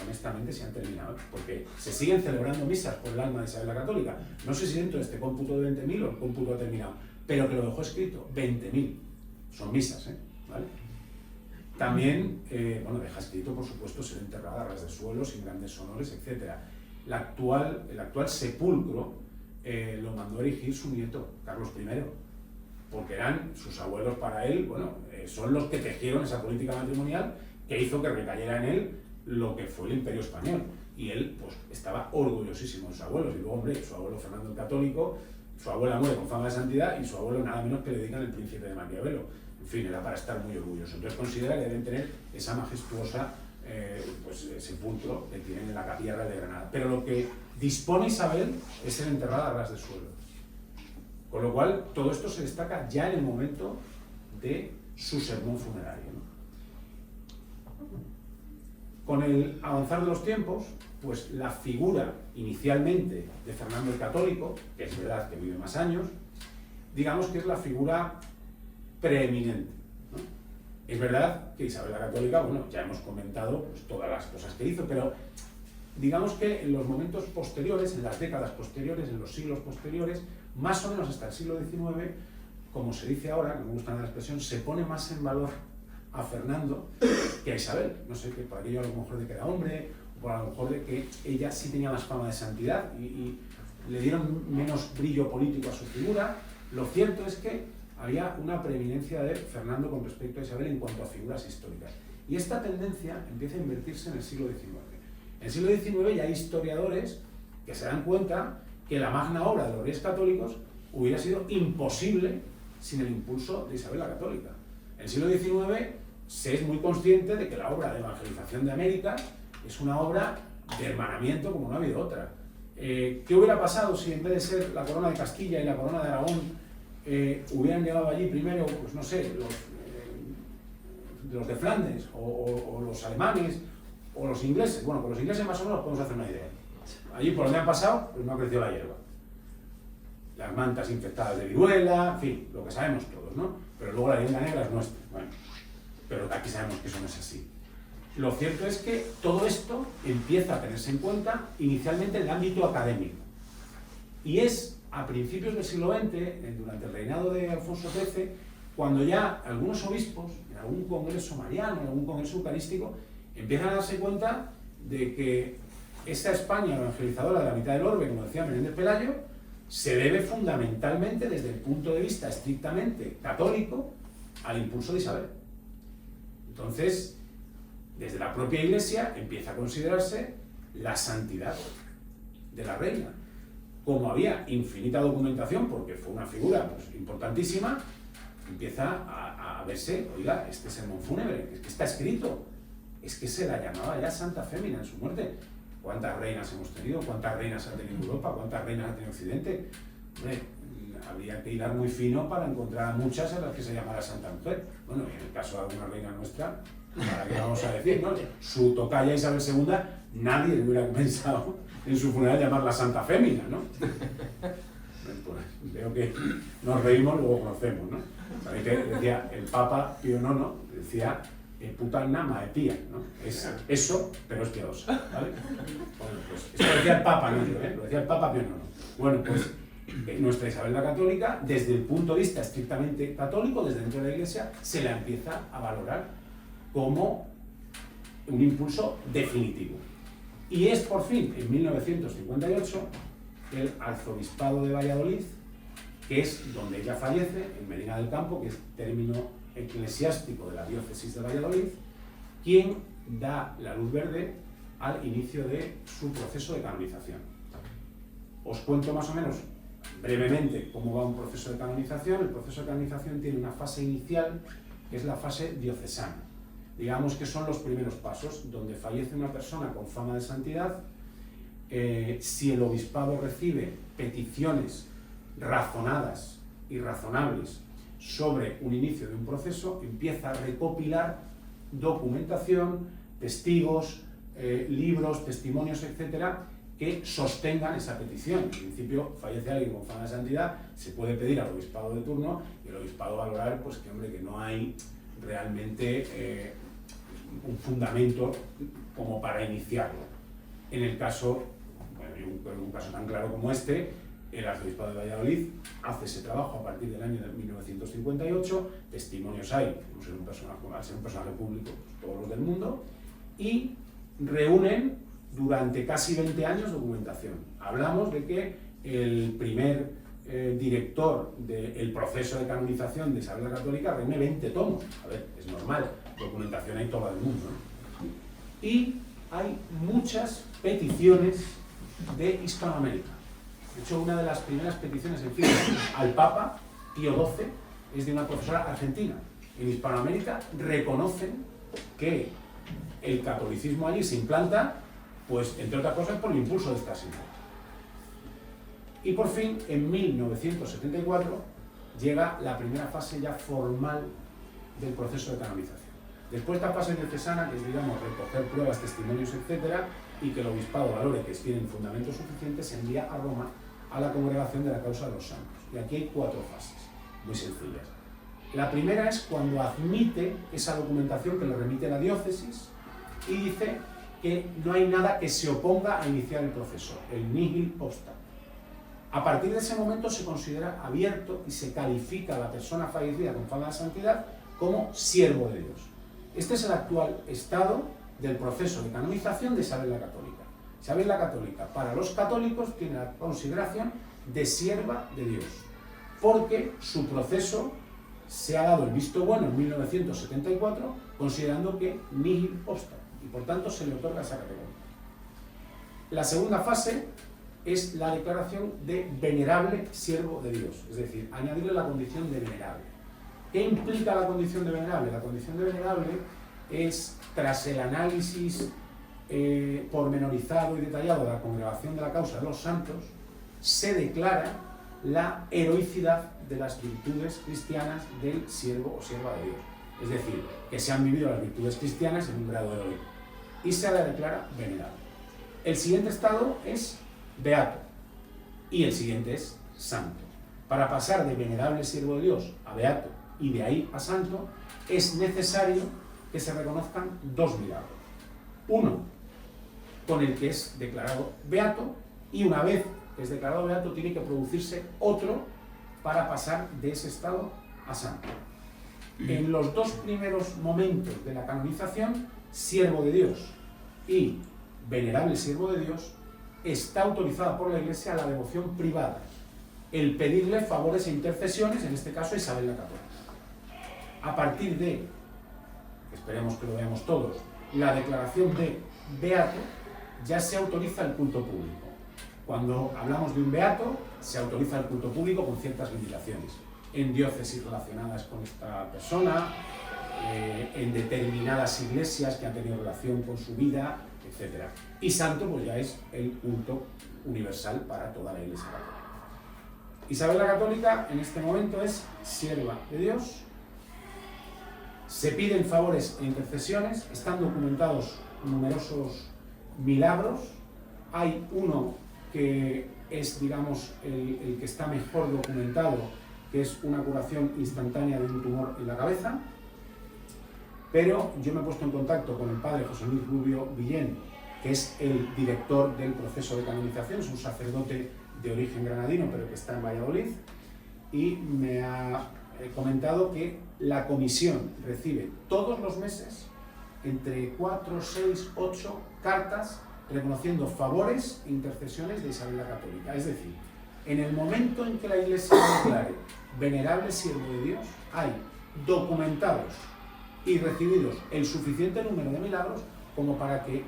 honestamente, si han terminado, porque se siguen celebrando misas por el alma de Isabel la Católica. No sé si dentro de este cómputo de 20.000 o el cómputo ha terminado, pero que lo dejó escrito, 20.000. son misas, ¿vale? También, bueno, deja escrito, por supuesto, ser enterrada a ras de suelo, sin grandes honores, etc. El actual sepulcro lo mandó a erigir su nieto, Carlos I, porque eran sus abuelos para él, bueno, son los que tejieron esa política matrimonial que hizo que recayera en él lo que fue el Imperio Español. Y él, pues, estaba orgullosísimo de sus abuelos. Y luego, hombre, su abuelo Fernando el Católico, su abuela muere con fama de santidad y su abuelo nada menos que le dedican el Príncipe de Maquiavelo. En fin, era para estar muy orgulloso. Entonces considera que deben tener esa majestuosa sepulcro que tienen en la Capilla Real de Granada. Pero lo que dispone Isabel es ser enterrada a ras de suelo. Con lo cual, todo esto se destaca ya en el momento de su sermón funerario, ¿no? Con el avanzar de los tiempos, pues la figura inicialmente de Fernando el Católico, que es verdad que vive más años, digamos que es la figura preeminente, ¿no? Es verdad que Isabel la Católica, bueno, ya hemos comentado pues, todas las cosas que hizo, pero digamos que en los momentos posteriores, en las décadas posteriores, en los siglos posteriores, más o menos hasta el siglo XIX, como se dice ahora, que me gusta la expresión, se pone más en valor a Fernando que a Isabel. No sé, que por aquello a lo mejor de que era hombre, o por a lo mejor de que ella sí tenía más fama de santidad y le dieron menos brillo político a su figura. Lo cierto es que había una preeminencia de Fernando con respecto a Isabel en cuanto a figuras históricas. Y esta tendencia empieza a invertirse en el siglo XIX. En el siglo XIX ya hay historiadores que se dan cuenta que la magna obra de los Reyes Católicos hubiera sido imposible sin el impulso de Isabel la Católica. En el siglo XIX se es muy consciente de que la obra de evangelización de América es una obra de hermanamiento como no ha habido otra. ¿Qué hubiera pasado si en vez de ser la corona de Castilla y la corona de Aragón hubieran llegado allí primero, pues no sé, los de Flandes o los alemanes o los ingleses? Bueno, con los ingleses más o menos podemos hacer una idea. Allí por donde han pasado, pues no ha crecido la hierba. Las mantas infectadas de viruela, en fin, lo que sabemos todos, ¿no? Pero luego la leyenda negra es nuestra. Bueno, pero aquí sabemos que eso no es así. Lo cierto es que todo esto empieza a tenerse en cuenta inicialmente en el ámbito académico. Y es a principios del siglo XX, durante el reinado de Alfonso XIII, cuando ya algunos obispos, en algún congreso mariano, en algún congreso eucarístico, empiezan a darse cuenta de que esta España evangelizadora de la mitad del orbe, como decía Menéndez Pelayo, se debe fundamentalmente, desde el punto de vista estrictamente católico, al impulso de Isabel. Entonces, desde la propia Iglesia empieza a considerarse la santidad de la reina. Como había infinita documentación, porque fue una figura pues, importantísima, empieza a verse, oiga, este sermón fúnebre, es que está escrito, es que se la llamaba ya Santa Fémina en su muerte. ¿Cuántas reinas hemos tenido? ¿Cuántas reinas ha tenido Europa? ¿Cuántas reinas ha tenido Occidente? Hombre, habría que hilar muy fino para encontrar muchas a las que se llamara Santa Mujer. Bueno, en el caso de alguna reina nuestra, ¿para qué vamos a decir, no? Su tocaya Isabel II, nadie le hubiera pensado en su funeral llamarla Santa Fémina, ¿no? Pues veo que nos reímos, luego conocemos, ¿no? Sabéis que decía el Papa Pío IX, decía puta nama pía, ¿no? Es eso, pero es piadosa, ¿vale? Bueno, pues esto lo decía el Papa, no yo, lo decía el Papa Pío IX. Bueno, pues nuestra Isabel la Católica, desde el punto de vista estrictamente católico, desde dentro de la Iglesia, se la empieza a valorar como un impulso definitivo. Y es por fin, en 1958, el arzobispado de Valladolid, que es donde ella fallece, en Medina del Campo, que es término eclesiástico de la diócesis de Valladolid, quien da la luz verde al inicio de su proceso de canonización. Os cuento más o menos brevemente cómo va un proceso de canonización. El proceso de canonización tiene una fase inicial, que es la fase diocesana. Digamos que son los primeros pasos, donde fallece una persona con fama de santidad. Si el obispado recibe peticiones razonadas y razonables sobre un inicio de un proceso, empieza a recopilar documentación, testigos, libros, testimonios, etcétera, que sostengan esa petición. En principio, fallece alguien con fama de santidad, se puede pedir al obispado de turno y el obispado valorar pues, que, hombre, que no hay realmente un fundamento como para iniciarlo. En el caso, bueno, en un caso tan claro como este, El arzobispado de Valladolid hace ese trabajo a partir del año de 1958, testimonios hay, al ser un personaje público, pues, todos los del mundo, y reúnen durante casi 20 años documentación. Hablamos de que el primer director del proceso de canonización de Isabel la Católica reúne 20 tomos. A ver, es normal, documentación hay toda el mundo, ¿no? Y hay muchas peticiones de Hispanoamérica. De hecho, una de las primeras peticiones en fin al Papa Pío XII es de una profesora argentina. En Hispanoamérica reconocen que el catolicismo allí se implanta, pues entre otras cosas por el impulso de esta señora. Y por fin, en 1974, llega la primera fase ya formal del proceso de canonización. Después de esta fase diocesana, que es, digamos, recoger pruebas, testimonios, etcétera, y que el obispado valore que tienen fundamentos suficientes, se envía a Roma a la Congregación de la Causa de los Santos. Y aquí hay 4 fases, muy sencillas. La primera es cuando admite esa documentación que le remite la diócesis y dice que no hay nada que se oponga a iniciar el proceso, el nihil obstat. A partir de ese momento se considera abierto y se califica a la persona fallecida con fama de santidad como siervo de Dios. Este es el actual estado del proceso de canonización de Isabel la Católica. Isabel la Católica, para los católicos, tiene la consideración de sierva de Dios, porque su proceso se ha dado el visto bueno en 1974, considerando que nihil obstat, y por tanto se le otorga esa categoría. La segunda fase es la declaración de venerable siervo de Dios, es decir, añadirle la condición de venerable. ¿Qué implica la condición de venerable? La condición de venerable es, tras el análisis pormenorizado y detallado de la Congregación de la Causa de los Santos, se declara la heroicidad de las virtudes cristianas del siervo o sierva de Dios. Es decir, que se han vivido las virtudes cristianas en un grado heroico. Y se la declara venerable. El siguiente estado es beato. Y el siguiente es santo. Para pasar de venerable siervo de Dios a beato y de ahí a santo, es necesario que se reconozcan 2 milagros. Uno, con el que es declarado beato, y una vez que es declarado beato, tiene que producirse otro para pasar de ese estado a santo. En los 2 primeros momentos de la canonización, siervo de Dios y venerable siervo de Dios, está autorizada por la Iglesia la devoción privada, el pedirle favores e intercesiones, en este caso a Isabel la Católica. A partir de, esperemos que lo veamos todos, la declaración de beato, ya se autoriza el culto público. Cuando hablamos de un beato, se autoriza el culto público con ciertas limitaciones. En diócesis relacionadas con esta persona, en determinadas iglesias que han tenido relación con su vida, etc. Y santo, pues ya es el culto universal para toda la Iglesia católica. Isabel la Católica en este momento es sierva de Dios. Se piden favores e intercesiones, están documentados numerosos milagros. Hay uno que es, digamos, el que está mejor documentado, que es una curación instantánea de un tumor en la cabeza. Pero yo me he puesto en contacto con el padre José Luis Rubio Villén, que es el director del proceso de canonización, es un sacerdote de origen granadino, pero que está en Valladolid, y me ha comentado que la comisión recibe todos los meses entre 4, 6, 8 cartas reconociendo favores e intercesiones de Isabel la Católica. Es decir, en el momento en que la Iglesia declare venerable siervo de Dios, hay documentados y recibidos el suficiente número de milagros como para que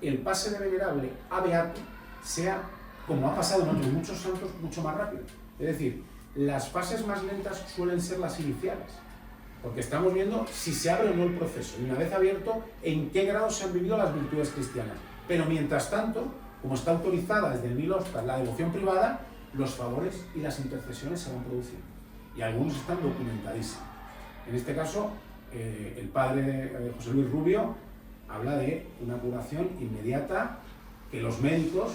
el pase de venerable a beato sea, como ha pasado en otros muchos santos, mucho más rápido. Es decir, las fases más lentas suelen ser las iniciales, porque estamos viendo si se abre o no el proceso, y una vez abierto, en qué grado se han vivido las virtudes cristianas. Pero mientras tanto, como está autorizada desde el nihil obstat la devoción privada, los favores y las intercesiones se van produciendo. Y algunos están documentadísimos. En este caso, el padre José Luis Rubio habla de una curación inmediata que los médicos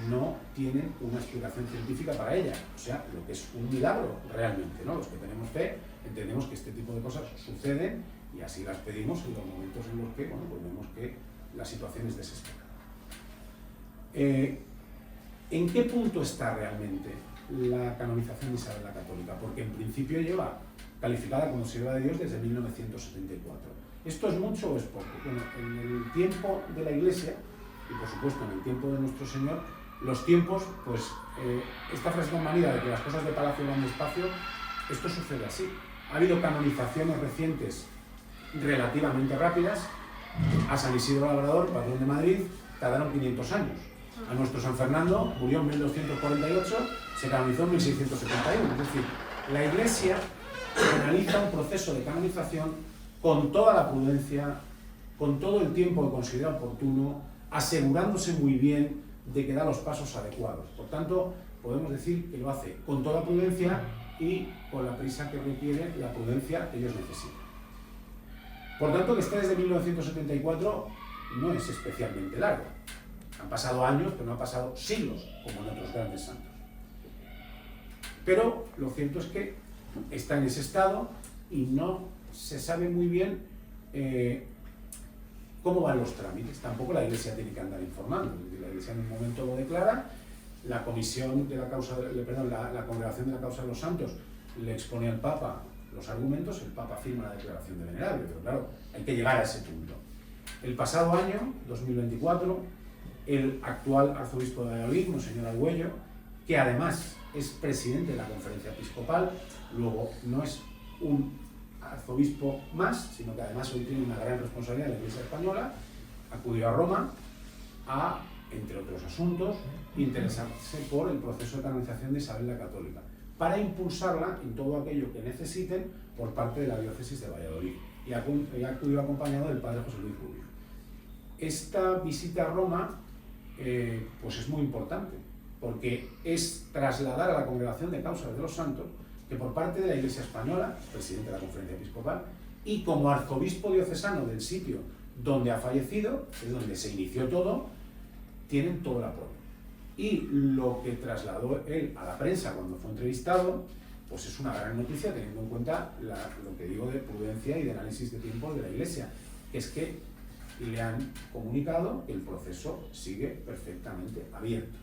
no tienen una explicación científica para ella. O sea, lo que es un milagro realmente, ¿no? Los que tenemos fe entendemos que este tipo de cosas suceden y así las pedimos en los momentos en los que, bueno, pues vemos que la situación es desesperada. ¿En qué punto está realmente la canonización de Isabel la Católica? Porque en principio lleva calificada como sierva de Dios desde 1974. ¿Esto es mucho o es poco? Bueno, en el tiempo de la Iglesia, y por supuesto en el tiempo de nuestro Señor, los tiempos, pues esta frase con manía de que las cosas de palacio van despacio, esto sucede así. Ha habido canonizaciones recientes relativamente rápidas. A San Isidro Labrador, patrón de Madrid, tardaron 500 años. A nuestro San Fernando murió en 1248, se canonizó en 1671. Es decir, la Iglesia realiza un proceso de canonización con toda la prudencia, con todo el tiempo que considera oportuno, asegurándose muy bien de que da los pasos adecuados. Por tanto, podemos decir que lo hace con toda prudencia y con la prisa que requiere la prudencia que ellos necesitan. Por tanto, que esté desde 1974 no es especialmente largo. Han pasado años, pero no han pasado siglos, como en otros grandes santos. Pero lo cierto es que está en ese estado y no se sabe muy bien cómo van los trámites. Tampoco la Iglesia tiene que andar informando. La Iglesia en un momento lo declara, la comisión de la causa, la congregación de la causa de los santos le expone al Papa los argumentos, el Papa firma la declaración de venerable, pero claro, hay que llegar a ese punto. El pasado año, 2024, el actual arzobispo de Valladolid, Monseñor Argüello, que además es presidente de la Conferencia Episcopal, luego no es un arzobispo más, sino que además hoy tiene una gran responsabilidad en la Iglesia española, acudió a Roma a, entre otros asuntos, interesarse por el proceso de canonización de Isabel la Católica, para impulsarla en todo aquello que necesiten por parte de la diócesis de Valladolid. Y ha acudido acompañado del padre José Luis Rubio. Esta visita a Roma pues es muy importante, porque es trasladar a la Congregación de Causas de los Santos que por parte de la Iglesia Española, presidente de la Conferencia Episcopal, y como arzobispo diocesano del sitio donde ha fallecido, es donde se inició todo, tienen todo el apoyo. Y lo que trasladó él a la prensa cuando fue entrevistado, pues es una gran noticia teniendo en cuenta lo que digo de prudencia y de análisis de tiempos de la Iglesia, que es que le han comunicado que el proceso sigue perfectamente abierto.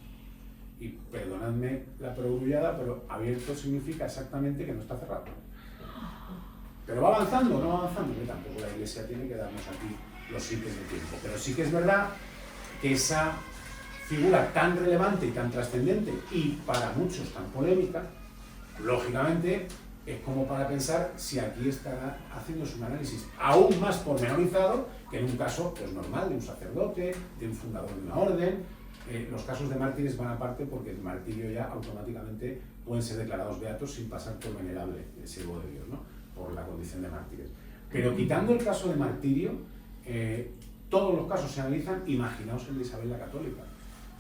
Y perdonadme la perogrullada, pero abierto significa exactamente que no está cerrado. Pero va avanzando, no va avanzando, que tampoco la Iglesia tiene que darnos aquí los sitios de tiempo. Pero sí que es verdad que esa figura tan relevante y tan trascendente y para muchos tan polémica, lógicamente es como para pensar si aquí estará haciéndose un análisis aún más pormenorizado que en un caso pues, normal de un sacerdote, de un fundador de una orden. Los casos de mártires van aparte porque el martirio ya automáticamente pueden ser declarados beatos sin pasar por venerable, el siervo de Dios, ¿no? Por la condición de mártires. Pero quitando el caso de martirio, todos los casos se analizan, imaginaos el de Isabel la Católica,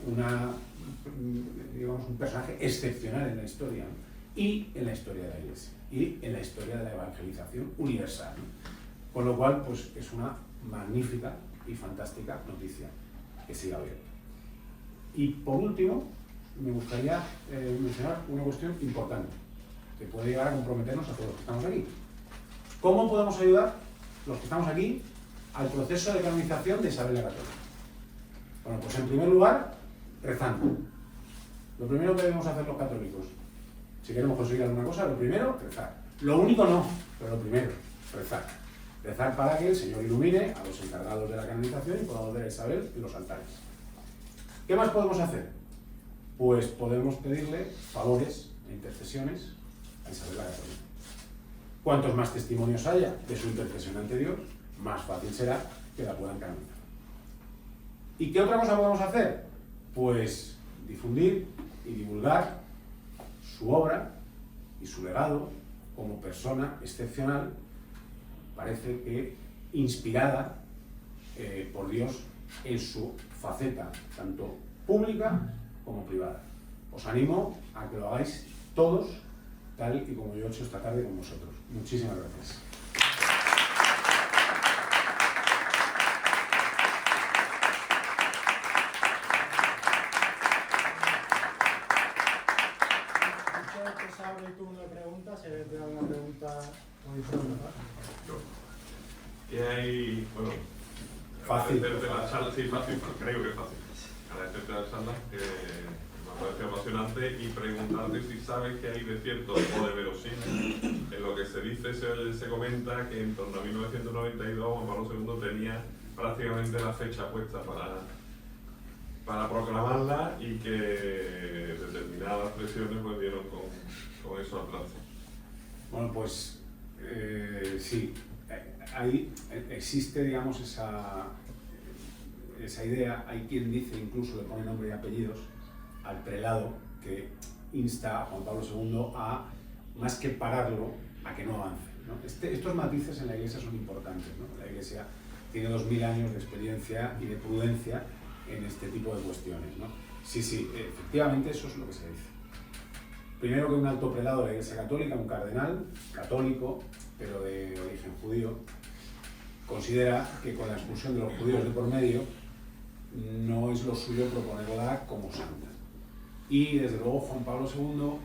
un personaje excepcional en la historia, ¿no? Y en la historia de la Iglesia, y en la historia de la evangelización universal, ¿no? Con lo cual, pues es una magnífica y fantástica noticia que siga abierta. Y por último, me gustaría mencionar una cuestión importante, que puede llegar a comprometernos a todos los que estamos aquí. ¿Cómo podemos ayudar, los que estamos aquí, al proceso de canonización de Isabel la Católica? Bueno, pues en primer lugar, rezando. Lo primero que debemos hacer los católicos, si queremos conseguir alguna cosa, lo primero, rezar. Lo único no, pero lo primero, rezar. Rezar para que el Señor ilumine a los encargados de la canonización y podamos ver a Isabel en los altares. ¿Qué más podemos hacer? Pues podemos pedirle favores e intercesiones a Isabel la Católica. Cuantos más testimonios haya de su intercesión ante Dios, más fácil será que la puedan canonizar. ¿Y qué otra cosa podemos hacer? Pues difundir y divulgar su obra y su legado como persona excepcional, parece que inspirada por Dios en su faceta tanto pública como privada. Os animo a que lo hagáis todos, tal y como yo he hecho esta tarde con vosotros. Muchísimas gracias. ¿Se alguna pregunta muy pronta? ¿Qué hay? Bueno, fácil. Agradecerte la charla, sí, fácil, creo que es fácil. Agradecerte la charla, que me ha parece apasionante y preguntarte si sabes que hay de cierto o de verosímil en lo que se dice, se comenta que en torno a 1992 Juan Pablo II tenía prácticamente la fecha puesta para proclamarla y que determinadas presiones pues dieron con esos atrasos. Bueno, pues sí, ahí existe, digamos, esa idea. Hay quien dice, incluso le pone nombre y apellidos al prelado que insta a Juan Pablo II a, más que pararlo, a que no avance, ¿no? Estos matices en la Iglesia son importantes, ¿no? La Iglesia tiene 2000 años de experiencia y de prudencia en este tipo de cuestiones, ¿no? Sí, efectivamente eso es lo que se dice. Primero, que un alto prelado de la Iglesia Católica, un cardenal católico, pero de origen judío, considera que con la expulsión de los judíos de por medio no es lo suyo proponerla como santa. Y desde luego Juan Pablo II,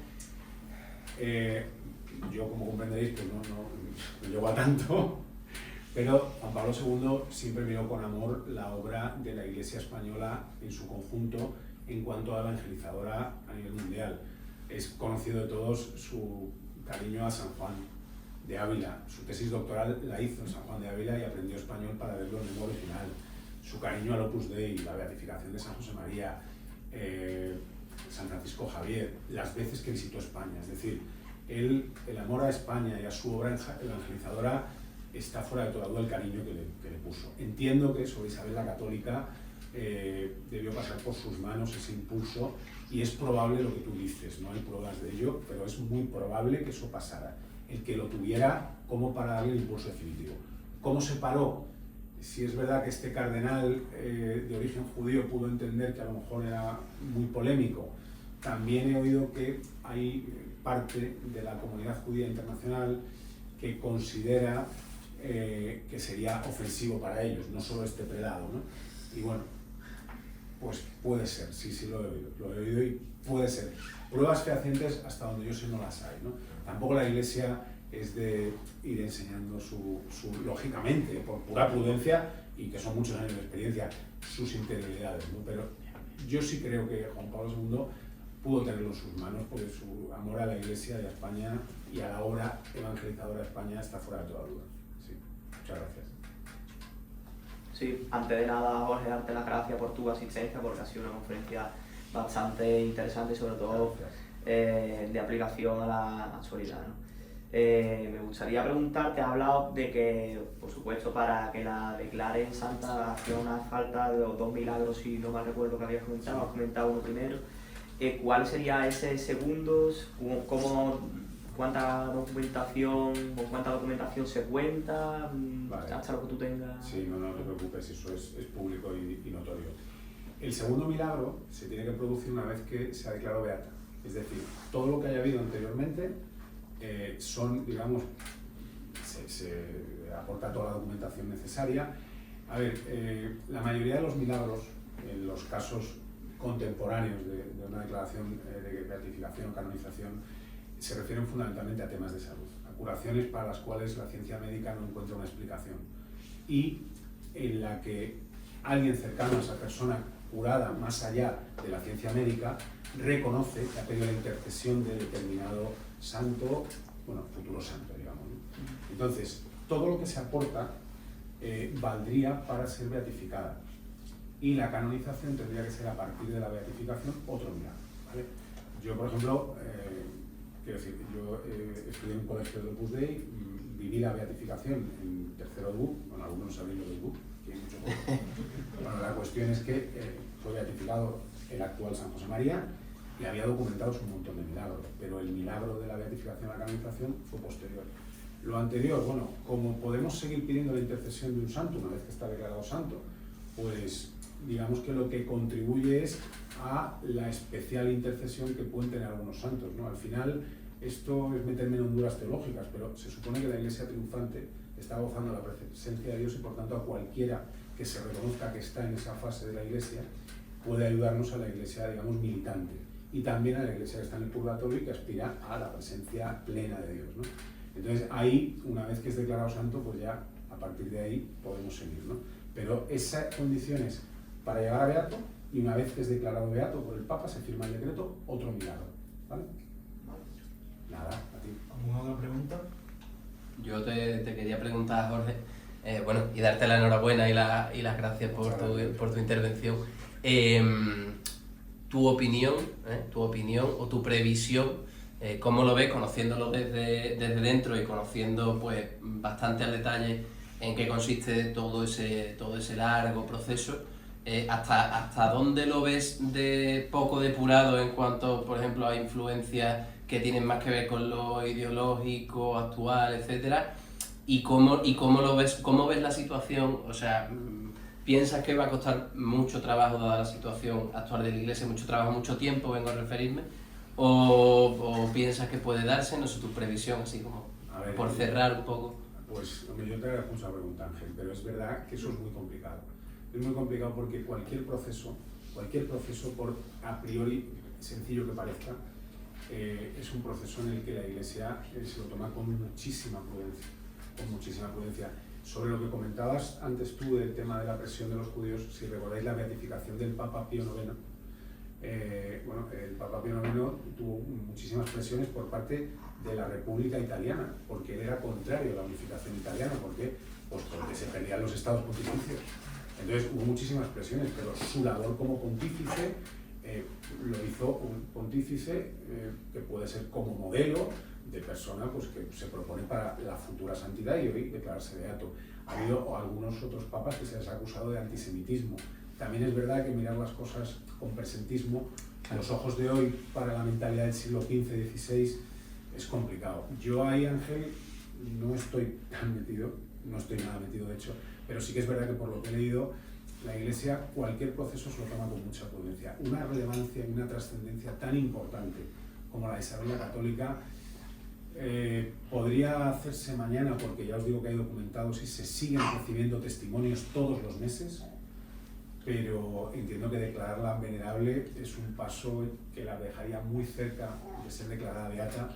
yo como comprenderéis pues no llego a tanto, pero Juan Pablo II siempre miró con amor la obra de la Iglesia española en su conjunto en cuanto a evangelizadora a nivel mundial. Es conocido de todos su cariño a San Juan de Ávila. Su tesis doctoral la hizo en San Juan de Ávila y aprendió español para leerlo en lengua original. Su cariño al Opus Dei, la beatificación de San José María, San Francisco Javier, las veces que visitó España. Es decir, el amor a España y a su obra evangelizadora está fuera de toda duda el cariño que le puso. Entiendo que sobre Isabel la Católica debió pasar por sus manos ese impulso, y es probable lo que tú dices, no hay pruebas de ello, pero es muy probable que eso pasara, el que lo tuviera como para darle el impulso definitivo. ¿Cómo se paró? Si es verdad que este cardenal de origen judío pudo entender que a lo mejor era muy polémico, también he oído que hay parte de la comunidad judía internacional que considera que sería ofensivo para ellos, no solo este prelado, ¿no? Y bueno, pues puede ser, sí lo he oído y puede ser. Pruebas fehacientes hasta donde yo sé no las hay, ¿no? Tampoco la Iglesia es de ir enseñando lógicamente, por pura prudencia, y que son muchos años de experiencia, sus interioridades, ¿no? Pero yo sí creo que Juan Pablo II pudo tenerlo en sus manos, porque su amor a la Iglesia y a España y a la obra evangelizadora de España está fuera de toda duda. Sí. Muchas gracias. Sí, antes de nada, Jorge, darte las gracias por tu asistencia, porque ha sido una conferencia bastante interesante, sobre todo de aplicación a la actualidad, ¿no? Me gustaría preguntarte, has hablado de que, por supuesto, para que la declaren santa hacía una falta de 2 milagros, si no mal recuerdo que habías comentado, has comentado uno primero. ¿Cuál sería ese segundo? ¿Cuánta documentación se cuenta? Vale. Hasta lo que tú tengas. Sí, no te preocupes, eso es público y notorio. El segundo milagro se tiene que producir una vez que se ha declarado beata. Es decir, todo lo que haya habido anteriormente son, digamos, se aporta toda la documentación necesaria. A ver, la mayoría de los milagros, en los casos contemporáneos de una declaración de beatificación o canonización, se refieren fundamentalmente a temas de salud, a curaciones para las cuales la ciencia médica no encuentra una explicación, y en la que alguien cercano a esa persona curada, más allá de la ciencia médica, reconoce que ha pedido la intercesión de determinado santo, bueno, futuro santo, digamos, ¿no? Entonces, todo lo que se aporta valdría para ser beatificada, y la canonización tendría que ser, a partir de la beatificación, otro milagro, ¿vale? Yo, por ejemplo, quiero decir, yo estudié en un colegio de Opus Dei, viví la beatificación en tercero DUC, bueno, algunos no saben lo del DUC, que hay mucho poco. Bueno, la cuestión es que fue beatificado el actual San José María y había documentado un montón de milagros, pero el milagro de la beatificación a la canonización fue posterior. Lo anterior, bueno, como podemos seguir pidiendo la intercesión de un santo una vez que está declarado santo, pues digamos que lo que contribuye es a la especial intercesión que pueden tener algunos santos, ¿no? Al final, esto es meterme en honduras teológicas, pero se supone que la Iglesia triunfante está gozando la presencia de Dios, y por tanto a cualquiera que se reconozca que está en esa fase de la Iglesia puede ayudarnos a la Iglesia, digamos, militante, y también a la Iglesia que está en el purgatorio y que aspira a la presencia plena de Dios, ¿no? Entonces ahí, una vez que es declarado santo, pues ya a partir de ahí podemos seguir, ¿no? Pero esas condiciones para llegar a beato y una vez que es declarado beato por el Papa, se firma el decreto, otro milagro. ¿Vale? Nada, a ti. ¿Alguna otra pregunta? Yo te quería preguntar, Jorge, bueno, y darte la enhorabuena y las gracias por tu intervención. Tu opinión o tu previsión, ¿cómo lo ves, conociéndolo desde dentro y conociendo pues bastante al detalle en qué consiste todo ese largo proceso? ¿Hasta dónde lo ves de poco depurado en cuanto, por ejemplo, a influencias que tienen más que ver con lo ideológico, actual, etcétera? ¿Y cómo lo ves, cómo ves la situación? O sea, ¿piensas que va a costar mucho trabajo, dada la situación actual de la Iglesia, mucho trabajo, mucho tiempo, vengo a referirme? ¿O piensas que puede darse? No sé, tu previsión, así como por cerrar un poco. Pues hombre, yo te agradezco mucho la pregunta, Ángel, pero es verdad que eso es muy complicado. Es muy complicado porque cualquier proceso, por a priori sencillo que parezca, es un proceso en el que la Iglesia se lo toma con muchísima prudencia. Sobre lo que comentabas antes tú del tema de la presión de los judíos, si recordáis la beatificación del Papa Pío IX, el Papa Pío IX tuvo muchísimas presiones por parte de la República Italiana, porque él era contrario a la unificación italiana. ¿Por qué? Pues porque se perdían los estados pontificios. Entonces hubo muchísimas presiones, pero su labor como pontífice lo hizo un pontífice que puede ser como modelo de persona pues, que se propone para la futura santidad y hoy declararse beato. Ha habido algunos otros papas que se les ha acusado de antisemitismo. También es verdad que mirar las cosas con presentismo, los ojos de hoy para la mentalidad del siglo XV, XVI, es complicado. Yo ahí, Ángel, no estoy tan metido, no estoy nada metido de hecho, pero sí que es verdad que por lo que he leído, la Iglesia cualquier proceso se lo toma con mucha prudencia. Una relevancia y una trascendencia tan importante como la de Isabel la Católica podría hacerse mañana, porque ya os digo que hay documentados y se siguen recibiendo testimonios todos los meses, pero entiendo que declararla venerable es un paso que la dejaría muy cerca de ser declarada beata,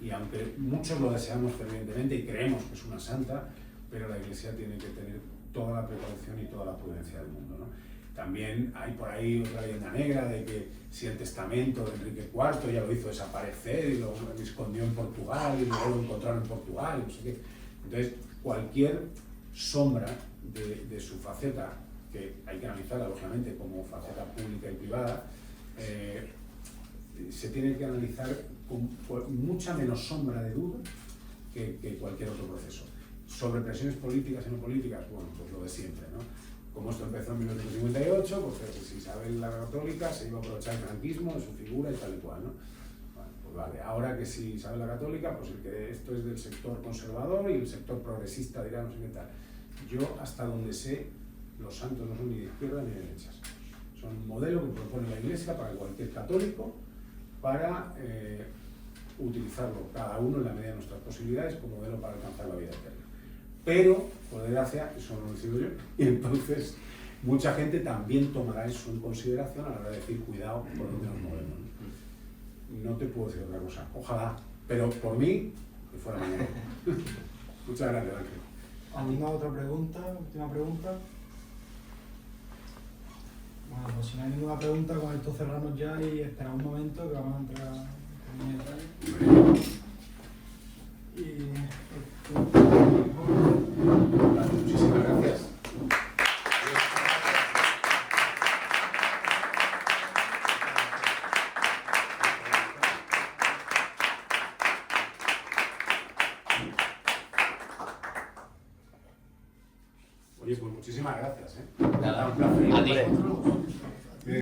y aunque muchos lo deseamos fervientemente y creemos que es una santa, pero la Iglesia tiene que tener toda la precaución y toda la prudencia del mundo, ¿no? También hay por ahí otra leyenda negra de que si el testamento de Enrique IV ya lo hizo desaparecer y lo escondió en Portugal y luego lo encontraron en Portugal, no sé qué. Entonces, cualquier sombra de su faceta, que hay que analizarla lógicamente como faceta pública y privada, se tiene que analizar con mucha menos sombra de duda que cualquier otro proceso. Sobre presiones políticas y no políticas, bueno, pues lo de siempre, ¿no? Como esto empezó en 1958, pues Isabel la Católica se iba a aprovechar el franquismo de su figura y tal y cual, ¿no? Bueno, pues vale, ahora que si Isabel la Católica, pues el que esto es del sector conservador y el sector progresista dirá no sé qué tal. Yo, hasta donde sé, los santos no son ni de izquierda ni de derechas. Son un modelo que propone la Iglesia para cualquier católico para utilizarlo cada uno en la medida de nuestras posibilidades como modelo para alcanzar la vida eterna. Pero, por desgracia, eso no lo decido yo, y entonces mucha gente también tomará eso en consideración a la hora de decir cuidado por dónde nos movemos. No te puedo decir otra cosa, ojalá, pero por mí, que fuera mañana. Muchas gracias, Ángel. ¿Alguna otra pregunta? ¿Última pregunta? Bueno, pues si no hay ninguna pregunta, con esto cerramos ya y esperamos un momento que vamos a entrar en detalle. Muchísimas gracias. Oye, pues muchísimas gracias. Nada, Un placer. a ti.